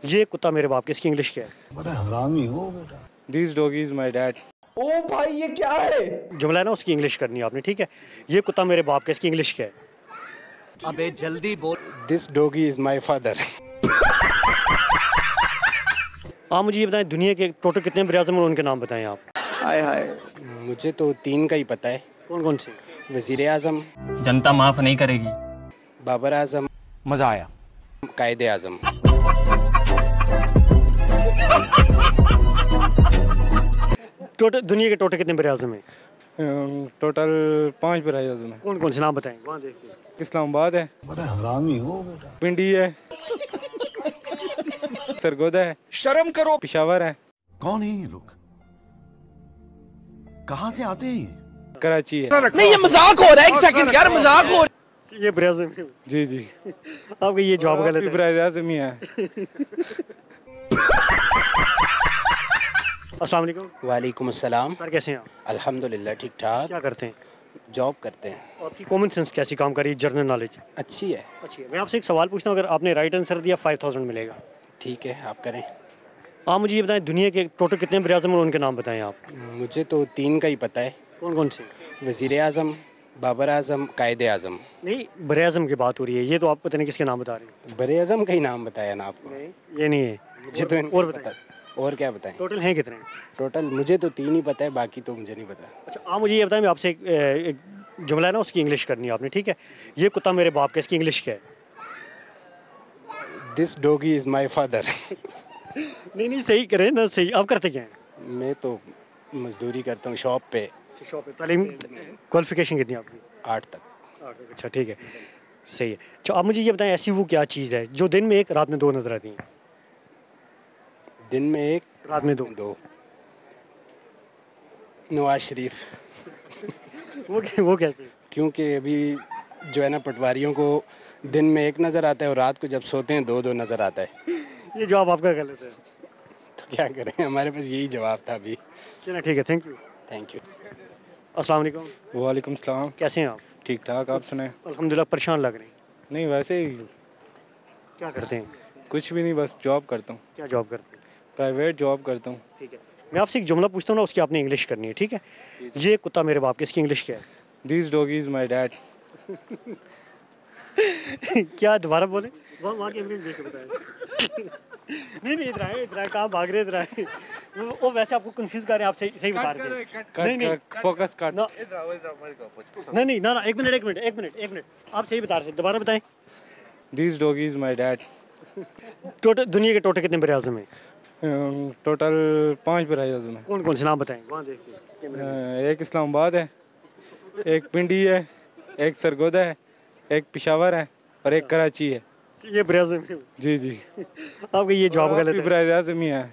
ये कुत्ता मेरे बाप के, इसकी इंग्लिश क्या है? बड़ा हरामी हो बेटा। This dog is my dad. ओ भाई ये क्या है? जुमला है ना, उसकी इंग्लिश करनी है आपने, ठीक है? ये कुत्ता मेरे बाप के, इसकी इंग्लिश क्या है? अबे जल्दी बोल। This doggy is my father. आप मुझे ये बताएं, दुनिया के टोटल कितने बराज़म हैं, उनके नाम बताएं आप। हाय हाय। मुझे तो 3 का ही पता है। कौन कौन से? वज़ीर आज़म, जनता माफ नहीं करेगी। बाबर आज़म, मजा आया। कायदे आज़म। टोटल दुनिया के टोटल कितने बराज़म हैं? टोटल 5 बराए आज़म है। कौन कौन से नाम बताएं, वहाँ देखते हैं। इस्लामाबाद है, बड़ा हरामी हो बेटा। पिंडी है, सरगोदा है, शर्म करो। पिशावर है, कौन है ये लोग? कहाँ से आते हैं ये? कराची है। नहीं ये मजाक हो रहा है, एक सेकंड यार, मजाक हो रहा है। ये बराज़म है। जी जी। आपका ये जवाब गलत है। बराए आज़म ही है। अस्सलाम वालेकुम। वालेकुम अस्सलाम। सर कैसे हैं आप? अल्हम्दुलिल्लाह ठीक ठाक। क्या करते हैं? जॉब करते हैं। आपकी कॉमन सेंस कैसी काम कर रही है, जनरल नॉलेज? अच्छी है। अच्छी है। मैं आपसे एक सवाल पूछता हूँ, अगर आपने राइट आंसर दिया 5000 मिलेगा। ठीक है, आप करें। आप मुझे ये बताएं, दुनिया के टोटल कितने बराज़म हैं, उनके नाम बताएं आप। मुझे तो 3 का ही पता है। कौन कौन से? वज़ीर आज़म, बाबर आज़म, कायदे आज़म। नहीं, बराज़म की बात हो रही है, ये तो आप पता नहीं किसके नाम बता रहे हैं। बरे आज़म का ही नाम बताया ना आपको। ये नहीं है। मुझे तो और बताएं, और क्या बताएं? टोटल हैं कितने? टोटल मुझे तो 3 ही पता है, बाकी तो मुझे नहीं पता। अच्छा, आप मुझे ये बताएं, मैं आपसे एक जुमला है ना, उसकी इंग्लिश करनी है आपने, ठीक है? ये कुत्ता मेरे बाप का, इसकी इंग्लिश क्या है? This doggy is my father. नहीं सही करें ना, सही। आप करते क्या हैं? मैं तो मजदूरी करता हूँ शॉप पे। शॉप पे। तालीम क्वालिफिकेशन कितनी है आपकी? 8 तक। अच्छा ठीक है, सही है। अच्छा, आप मुझे ये बताएं, ऐसी वो क्या चीज़ है जो दिन में एक रात में दो नजर आती है? दिन में एक, रात में दो। नवाज शरीफ। वो कैसे? क्योंकि अभी जो है ना, पटवारियों को दिन में एक नज़र आता है और रात को जब सोते हैं 2 नज़र आता है। ये जवाब आपका गलत है। तो क्या करें, हमारे पास यही जवाब था अभी। चलिए ठीक है, थैंक यू। Thank you. अस्सलाम वालेकुम। वालेकुम सलाम। कैसे हैं आप? ठीक ठाक, आप सुनाएं? अल्हम्दुलिल्लाह। परेशान लग रहे हैं। नहीं, वैसे ही क्या करते हैं? कुछ भी नहीं, बस जॉब करता हूँ। क्या जॉब करते हैं? प्राइवेट जॉब करता हूँ। ठीक है, मैं आपसे एक जुमला पूछता हूँ ना, उसकी आपने इंग्लिश करनी है, ठीक है? ये कुत्ता मेरे बाप के, इसकी इंग्लिश क्या है? This doggy is my dad. क्या, दोबारा बोले? वहाँ की इंग्लिश देख के बताएं। नहीं इधर आए, कहाँ भाग रहे, इधर आए। वो वैसे आपको कंफ्यूज कर रहे हैं, आप सही बता रहे हैं। नहीं फोकस कर। नहीं ना, एक मिनट, आप सही बता रहे थे, दोबारा बताएं। This doggy is my dad. Total दुनिया के टोटल कितने बराज़म हैं? टोटल 5 बराए आज़म है। कौन कौन से नाम बताएं, वहाँ देखते हैं। एक इस्लामाबाद है, एक पिंडी है, एक सरगोदा है, एक पिशावर है और एक कराची है। ये बराज़म है। जी जी। आपका ये जवाब गलत है। बराए आज़म ही है।